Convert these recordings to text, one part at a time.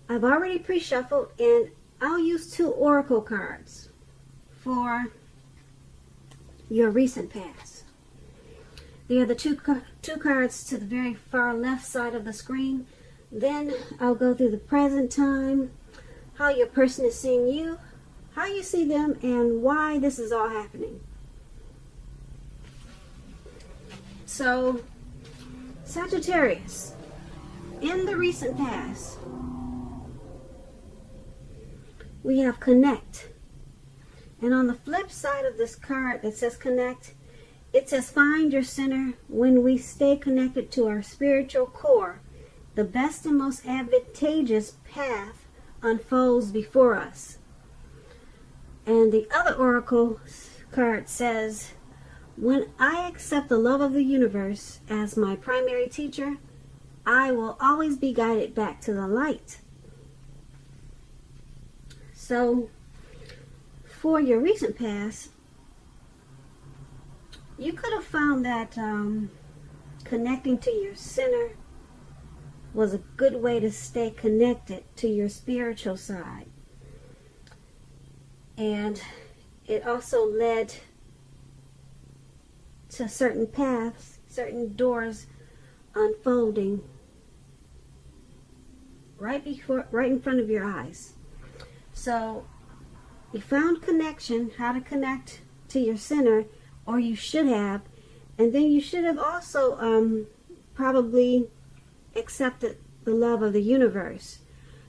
I've already pre-shuffled, and I'll use 2 oracle cards for your recent past. They are the two cards to the very far left side of the screen. Then I'll go through the present time, how your person is seeing you, how you see them, and why this is all happening. So, Sagittarius, in the recent past, we have connect. And on the flip side of this card that says connect, it says find your center. When we stay connected to our spiritual core, the best and most advantageous path unfolds before us. And the other oracle card says, when I accept the love of the universe as my primary teacher, I will always be guided back to the light. So, for your recent past, you could have found that connecting to your center was a good way to stay connected to your spiritual side. And it also led to certain paths, certain doors unfolding right in front of your eyes. So you found connection, how to connect to your center, or you should have, and then you should have also probably accepted the love of the universe,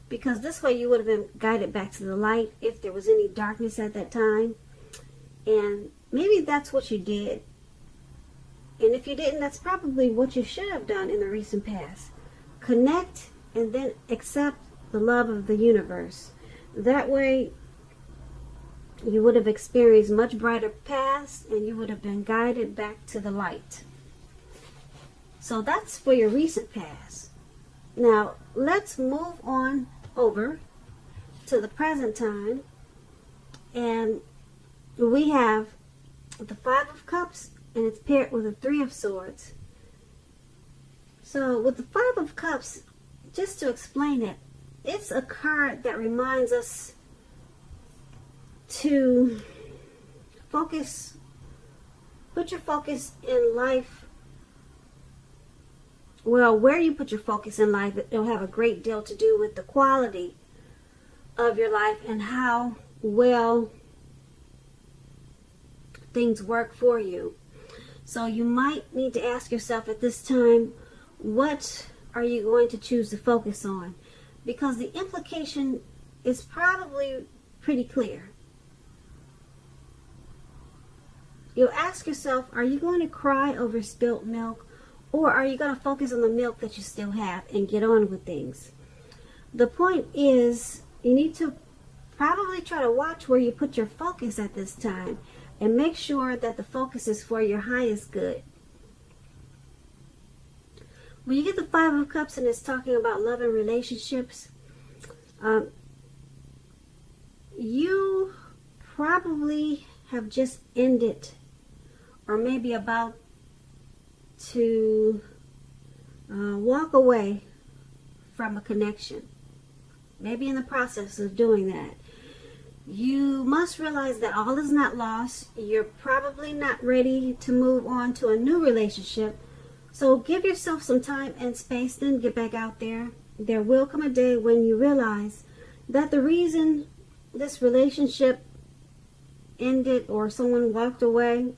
because this way you would have been guided back to the light if there was any darkness at that time. And maybe that's what you did, and if you didn't, that's probably what you should have done in the recent past. Connect and then accept the love of the universe. That way you would have experienced much brighter paths, and you would have been guided back to the light. So that's for your recent past. Now let's move on over to the present time, and we have the 5 of Cups, and it's paired with the 3 of Swords. So with the 5 of Cups, just to explain it, it's a card that reminds us to focus, put your focus in life. Well, where you put your focus in life, it'll have a great deal to do with the quality of your life and how well things work for you. So you might need to ask yourself at this time, what are you going to choose to focus on? Because the implication is probably pretty clear. You'll ask yourself, are you going to cry over spilt milk, or are you going to focus on the milk that you still have and get on with things? The point is, you need to probably try to watch where you put your focus at this time, and make sure that the focus is for your highest good. When you get the 5 of Cups and it's talking about love and relationships, you probably have just ended, or maybe about to walk away from a connection. Maybe in the process of doing that. You must realize that all is not lost. You're probably not ready to move on to a new relationship. So give yourself some time and space, then get back out there. There will come a day when you realize that the reason this relationship ended or someone walked away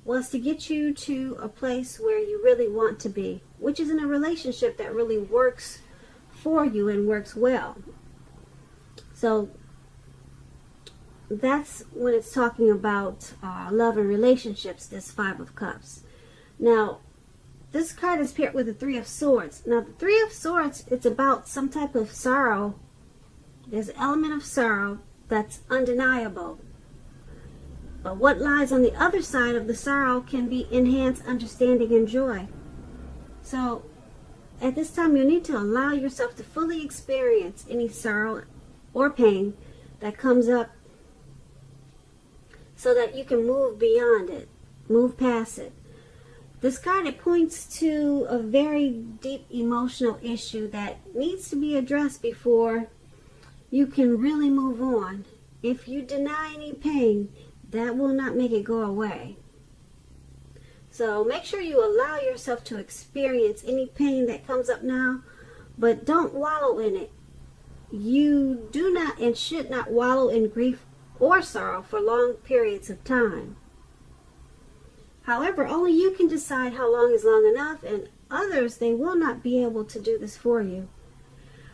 was to get you to a place where you really want to be, which is in a relationship that really works for you and works well. So that's when it's talking about love and relationships, this 5 of Cups. Now, this card is paired with the 3 of Swords. Now, the 3 of Swords, it's about some type of sorrow. There's an element of sorrow that's undeniable. But what lies on the other side of the sorrow can be enhanced understanding and joy. So, at this time, you need to allow yourself to fully experience any sorrow or pain that comes up, so that you can move beyond it, move past it. This card, it points to a very deep emotional issue that needs to be addressed before you can really move on. If you deny any pain, that will not make it go away. So make sure you allow yourself to experience any pain that comes up now, but don't wallow in it. You do not and should not wallow in grief or sorrow for long periods of time. However, only you can decide how long is long enough, and others, they will not be able to do this for you.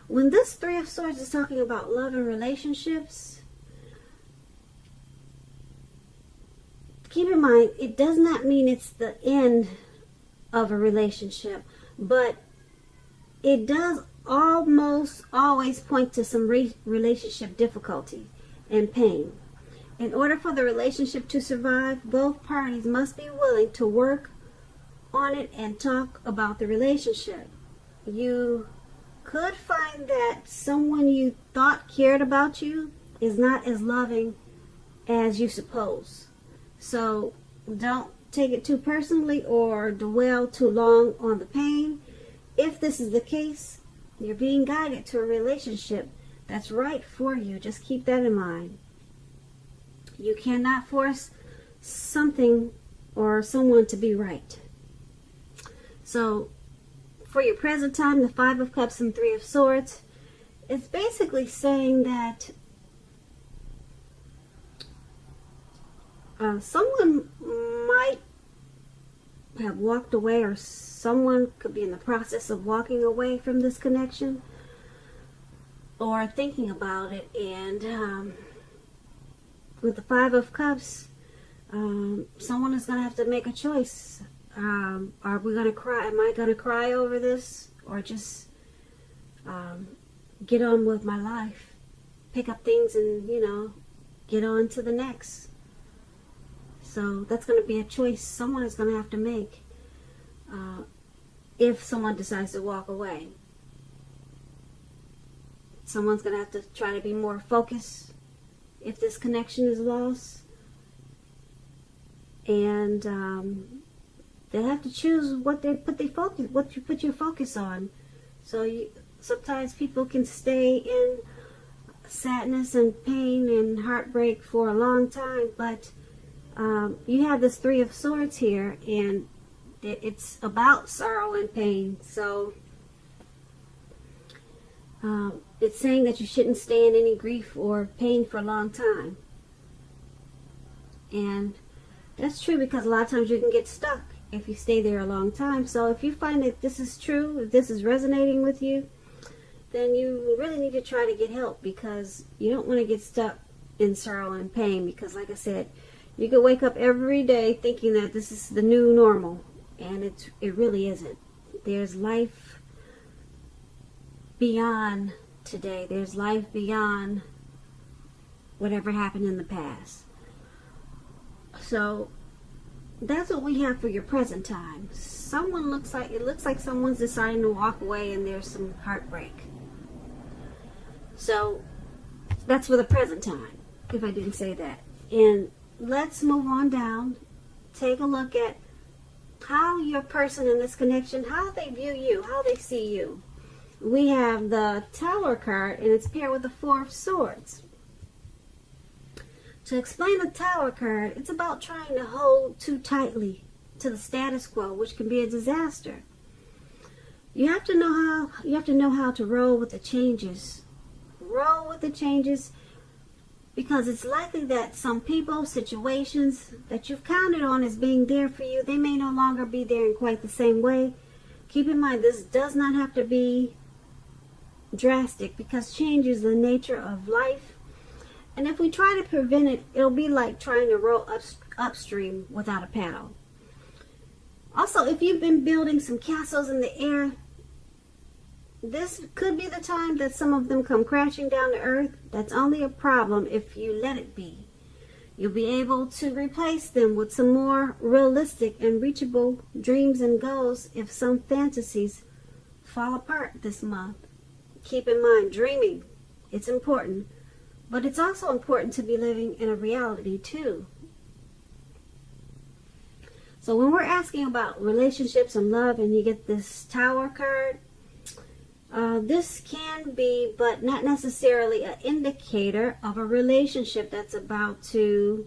When this Three of Swords is talking about love and relationships, keep in mind, it does not mean it's the end of a relationship, but it does almost always point to some relationship difficulty and pain. In order for the relationship to survive, both parties must be willing to work on it and talk about the relationship. You could find that someone you thought cared about you is not as loving as you suppose. So don't take it too personally or dwell too long on the pain. If this is the case, you're being guided to a relationship that's right for you. Just keep that in mind. You cannot force something or someone to be right. So for your present time, the Five of Cups and Three of Swords, it's basically saying that someone might have walked away, or someone could be in the process of walking away from this connection or thinking about it. And with the Five of Cups, someone is going to have to make a choice. Are we going to cry? Am I going to cry over this, or just get on with my life, pick up things and, get on to the next? So that's going to be a choice someone is going to have to make if someone decides to walk away. Someone's going to have to try to be more focused if this connection is lost. And they'll have to choose what you put your focus on. So sometimes people can stay in sadness and pain and heartbreak for a long time, but you have this Three of Swords here, and it's about sorrow and pain. So it's saying that you shouldn't stay in any grief or pain for a long time. And that's true, because a lot of times you can get stuck if you stay there a long time. So if you find that this is true, if this is resonating with you, then you really need to try to get help, because you don't want to get stuck in sorrow and pain. Because like I said, you could wake up every day thinking that this is the new normal, and it really isn't. There's life beyond today. There's life beyond whatever happened in the past. So that's what we have for your present time. It looks like someone's deciding to walk away, and there's some heartbreak. So that's for the present time, if I didn't say that. And let's move on down. Take a look at how your person in this connection, how they view you, how they see you. We have the Tower card, and it's paired with the Four of Swords. To explain the Tower card, it's about trying to hold too tightly to the status quo, which can be a disaster. You have to know how to roll with the changes. Roll with the changes, because it's likely that some people, situations that you've counted on as being there for you, they may no longer be there in quite the same way. Keep in mind, this does not have to be drastic, because change is the nature of life. And if we try to prevent it, it'll be like trying to row upstream without a paddle. Also, if you've been building some castles in the air, this could be the time that some of them come crashing down to earth. That's only a problem if you let it be. You'll be able to replace them with some more realistic and reachable dreams and goals if some fantasies fall apart this month. Keep in mind, dreaming, it's important. But it's also important to be living in a reality too. So when we're asking about relationships and love, and you get this Tower card, This can be, but not necessarily, an indicator of a relationship that's about to,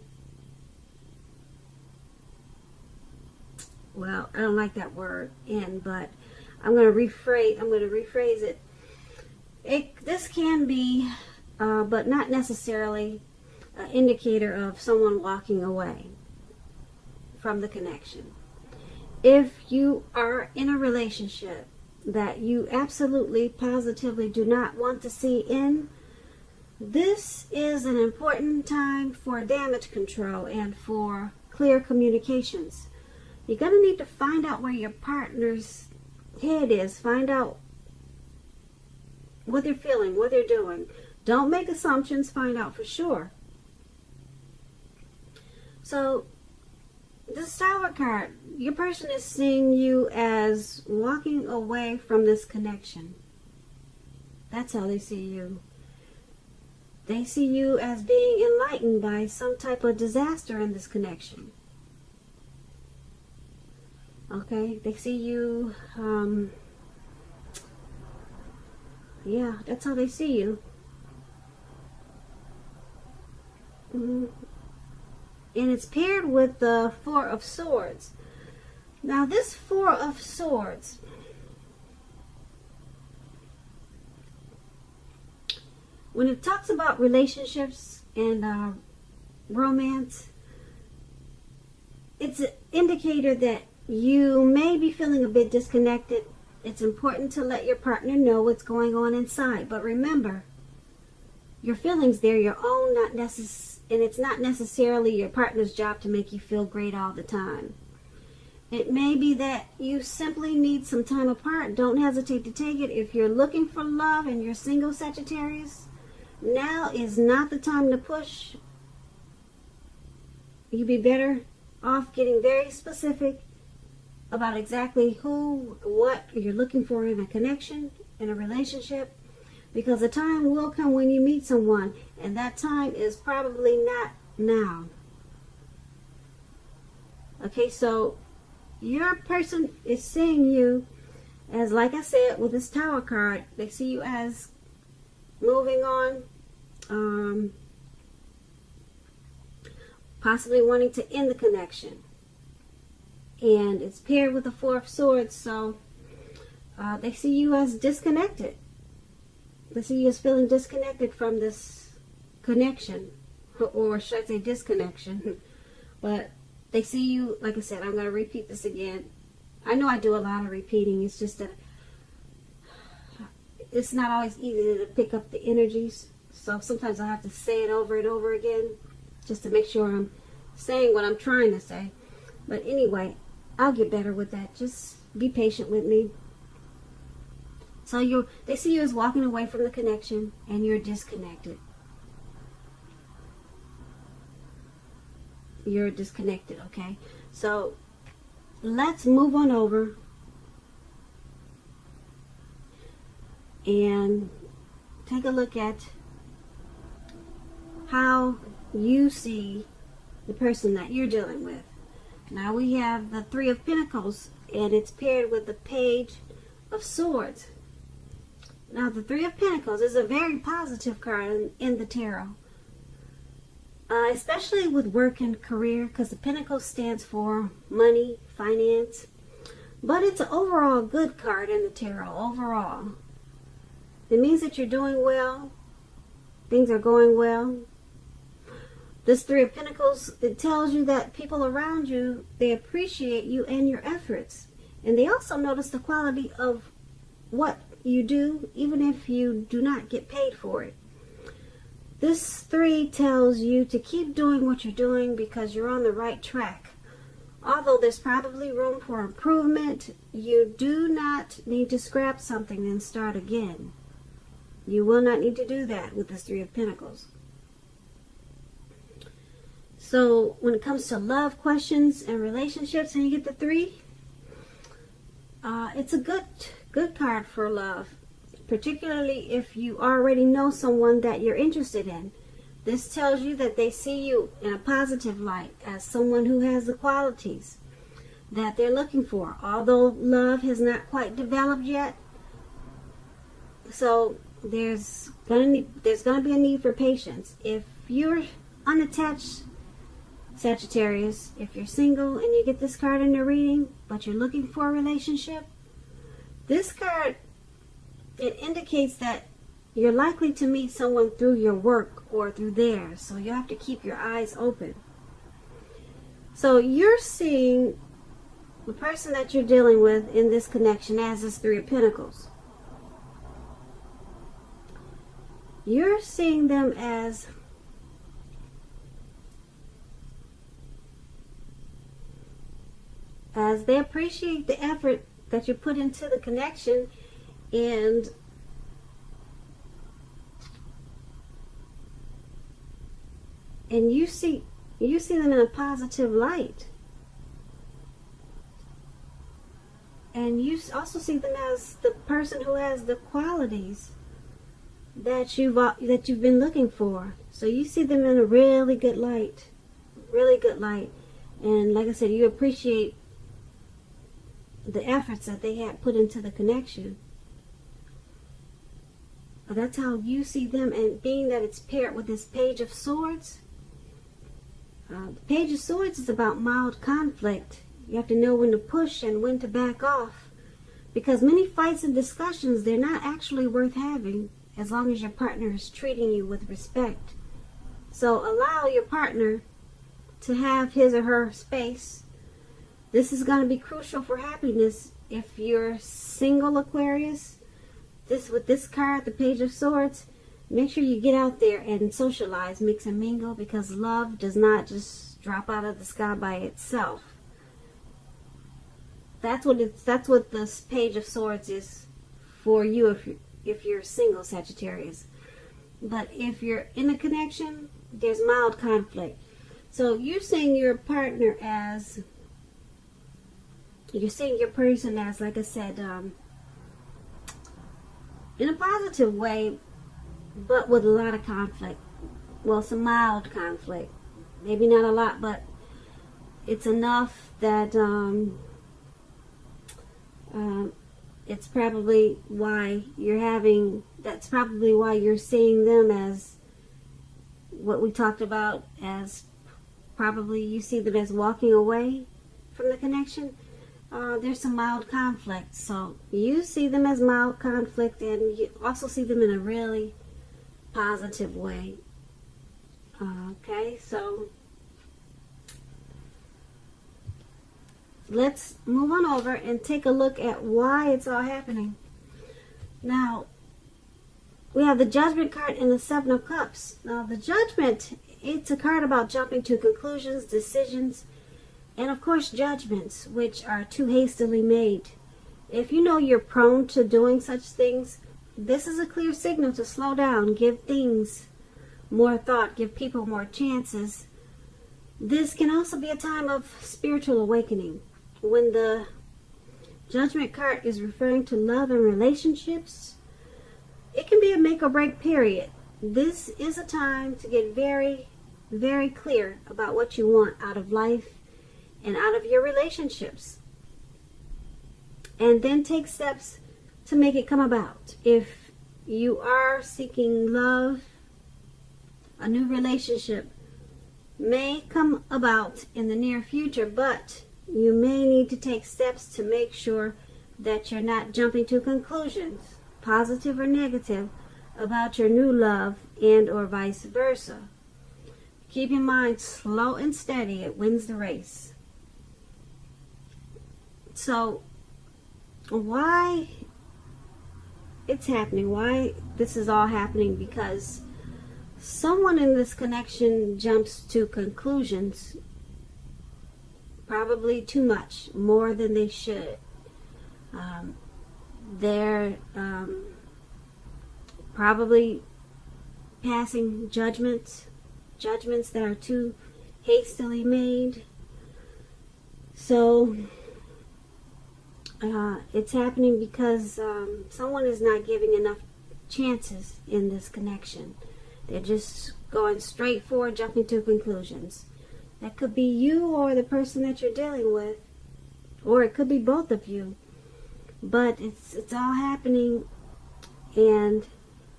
well, I don't like that word, end, but I'm going to rephrase it. This can be, but not necessarily, an indicator of someone walking away from the connection. If you are in a relationship that you absolutely, positively do not want to see in, this is an important time for damage control and for clear communications. You're going to need to find out where your partner's head is. Find out what they're feeling, what they're doing. Don't make assumptions. Find out for sure. So, this Tower card, your person is seeing you as walking away from this connection. That's how they see you. They see you as being enlightened by some type of disaster in this connection. Okay, they see you, yeah, that's how they see you. And it's paired with the Four of Swords. Now this Four of Swords, when it talks about relationships and romance, it's an indicator that you may be feeling a bit disconnected. It's important to let your partner know what's going on inside. But remember, your feelings, they're your own, and it's not necessarily your partner's job to make you feel great all the time. It may be that you simply need some time apart. Don't hesitate to take it. If you're looking for love and you're single, Sagittarius, now is not the time to push. You'd be better off getting very specific about exactly who, what you're looking for in a connection, in a relationship. Because the time will come when you meet someone, and that time is probably not now. Okay, so your person is seeing you as, like I said, with this Tower card, they see you as moving on, possibly wanting to end the connection. And it's paired with the Four of Swords, so they see you as disconnected. They see you as feeling disconnected from this connection, or should I say disconnection. But they see you, like I said, I'm going to repeat this again. I know I do a lot of repeating. It's just that it's not always easy to pick up the energies. So sometimes I have to say it over and over again just to make sure I'm saying what I'm trying to say. But anyway, I'll get better with that. Just be patient with me. So they see you as walking away from the connection, and you're disconnected. You're disconnected, okay? So let's move on over and take a look at how you see the person that you're dealing with. Now we have the Three of Pentacles, and it's paired with the Page of Swords. Now the Three of Pentacles is a very positive card in the tarot, especially with work and career, because the Pentacles stands for money, finance. But it's an overall good card in the tarot, overall. It means that you're doing well, things are going well. This Three of Pentacles, it tells you that people around you, they appreciate you and your efforts. And they also notice the quality of what you do, even if you do not get paid for it. This 3 tells you to keep doing what you're doing because you're on the right track. Although there's probably room for improvement, you do not need to scrap something and start again. You will not need to do that with this Three of Pentacles. So when it comes to love questions and relationships, and you get the 3, it's a good card for love, particularly if you already know someone that you're interested in. This tells you that they see you in a positive light as someone who has the qualities that they're looking for. Although love has not quite developed yet, So there's gonna be a need for patience. If you're unattached, Sagittarius, if you're single and you get this card in the reading, but you're looking for a relationship, this card, it indicates that you're likely to meet someone through your work or through theirs. So you have to keep your eyes open. So you're seeing the person that you're dealing with in this connection as this Three of Pentacles. You're seeing them as they appreciate the effort that you put into the connection, and you see them in a positive light. And you also see them as the person who has the qualities that you've been looking for. So you see them in a really good light. Really good light. And like I said, you appreciate the efforts that they had put into the connection. That's how you see them. And being that it's paired with this Page of Swords, the Page of Swords is about mild conflict. You have to know when to push and when to back off, because many fights and discussions, they're not actually worth having as long as your partner is treating you with respect. So allow your partner to have his or her space. This is going to be crucial for happiness. If you're single, Aquarius, with this card, the Page of Swords, make sure you get out there and socialize, mix and mingle, because love does not just drop out of the sky by itself. That's what this Page of Swords is for you if you're single, Sagittarius. But if you're in a connection, there's mild conflict. So you're seeing your partner as, you're seeing your person as, like I said, in a positive way, but with a lot of conflict. Well, some mild conflict. Maybe not a lot, but it's enough that it's probably why that's probably why you're seeing them as what we talked about, as probably you see them as walking away from the connection. There's some mild conflict. So you see them as mild conflict, and you also see them in a really positive way. Okay, so let's move on over and take a look at why it's all happening. Now, we have the Judgment card and the Seven of Cups. Now, the Judgment, it's a card about jumping to conclusions, decisions, and of course judgments, which are too hastily made. If you know you're prone to doing such things, this is a clear signal to slow down, give things more thought, give people more chances. This can also be a time of spiritual awakening. When the Judgment card is referring to love and relationships, it can be a make or break period. This is a time to get very, very clear about what you want out of life and out of your relationships, and then take steps to make it come about. If you are seeking love, a new relationship may come about in the near future, but you may need to take steps to make sure that you're not jumping to conclusions, positive or negative, about your new love, and or vice versa. Keep your mind slow and steady. It wins the race. So why it's happening, why this is all happening, because someone in this connection jumps to conclusions, probably too much, more than they should. They're probably passing judgments that are too hastily made. So it's happening because someone is not giving enough chances in this connection. They're just going straight forward, jumping to conclusions. That could be you or the person that you're dealing with, or it could be both of you. But it's all happening and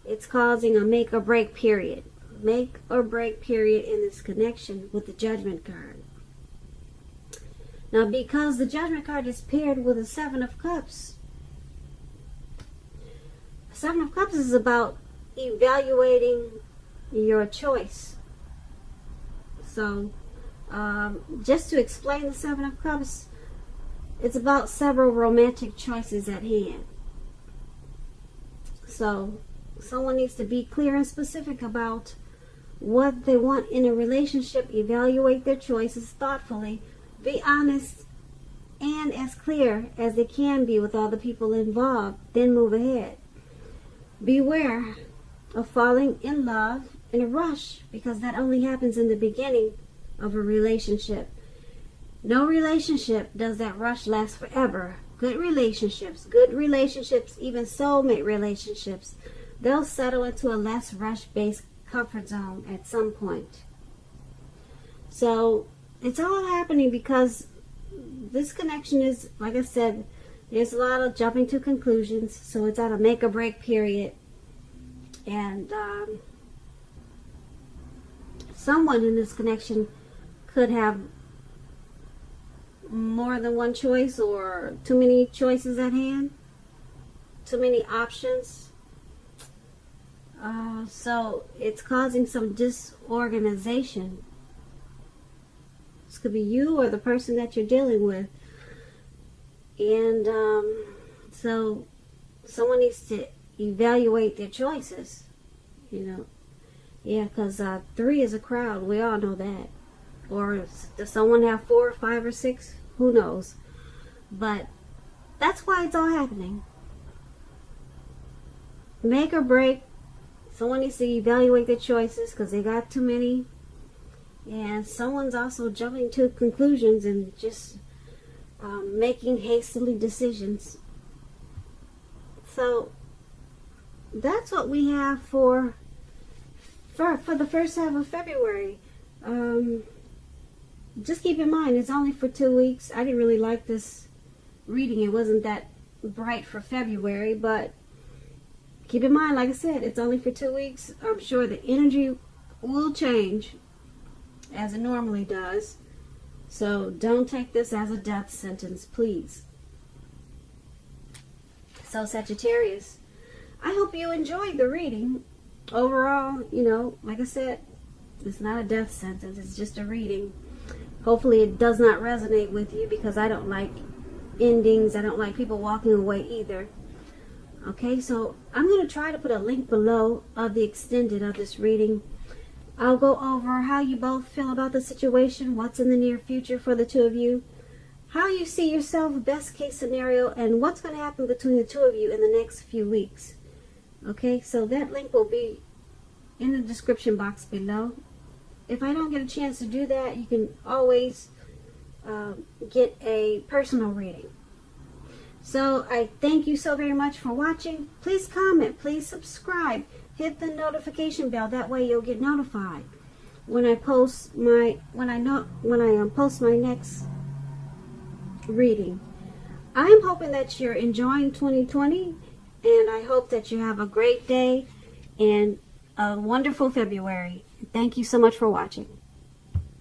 it's causing a make or break period. Make or break period in this connection with the Judgment card. Now, because the Judgment card is paired with the Seven of Cups, the Seven of Cups is about evaluating your choice. So, just to explain the Seven of Cups, it's about several romantic choices at hand. So, someone needs to be clear and specific about what they want in a relationship, evaluate their choices thoughtfully, be honest and as clear as they can be with all the people involved, then move ahead. Beware of falling in love in a rush, because that only happens in the beginning of a relationship. No relationship does that rush last forever. Good relationships, even soulmate relationships, they'll settle into a less rush-based comfort zone at some point. So it's all happening because this connection is, like I said, there's a lot of jumping to conclusions. So it's at a make or break period. And someone in this connection could have more than one choice, or too many choices at hand, too many options. So it's causing some disorganization. This could be you or the person that you're dealing with. And so someone needs to evaluate their choices, you know. Yeah, because 3 is a crowd. We all know that. Or does someone have 4 or 5 or 6? Who knows? But that's why it's all happening. Make or break. Someone needs to evaluate their choices because they got too many. And someone's also jumping to conclusions and just making hastily decisions. So that's what we have for the first half of February. Just keep in mind, it's only for 2 weeks. I didn't really like this reading. It wasn't that bright for February, but keep in mind, like I said, it's only for 2 weeks. I'm sure the energy will change as it normally does. So don't take this as a death sentence, please. So Sagittarius, I hope you enjoyed the reading. Overall, you know, like I said, it's not a death sentence. It's just a reading. Hopefully it does not resonate with you, because I don't like endings. I don't like people walking away either. Okay, so I'm going to try to put a link below of the extended of this reading. I'll go over how you both feel about the situation, what's in the near future for the two of you, how you see yourself, best case scenario, and what's going to happen between the two of you in the next few weeks. Okay, so that link will be in the description box below. If I don't get a chance to do that, you can always get a personal reading. So I thank you so very much for watching. Please comment, please subscribe, hit the notification bell. That way you'll get notified when I post my post my next reading. I'm hoping that you're enjoying 2020, and I hope that you have a great day and a wonderful February. Thank you so much for watching.